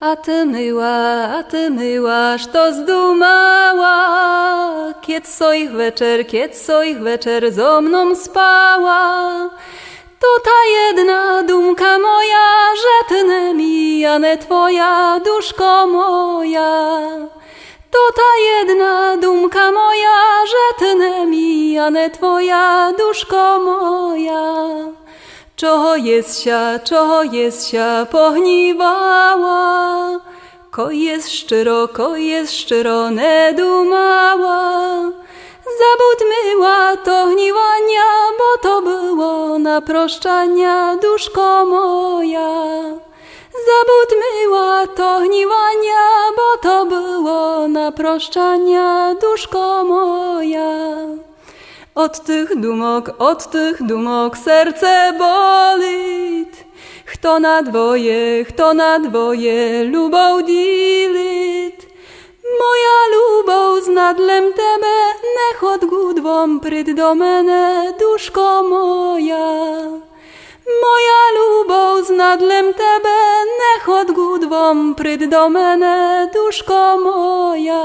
A ty myłaś to zdumała, kied soich večer zo mną spała. To ta jedna dumka moja, że tne mijane twoja, duszko moja. To ta jedna dumka moja, że tne mijane twoja, duszko moja. Čoho jest sia pohniwała, ko jest szczero ne dumała. Zabud myła to hniwania, bo to było na proszczania, duszko moja. Zabud myła to hniwania, bo to było na proszczania, duszko moja. Od tych dumok serce bolit. Kto na dwoje lubą dilit. Moja lubą znadlem tebe, nech od gudwom pryd do mene, duszko moja. Moja lubą znadlem tebe, nech od gudwom pryd do mene, duszko moja.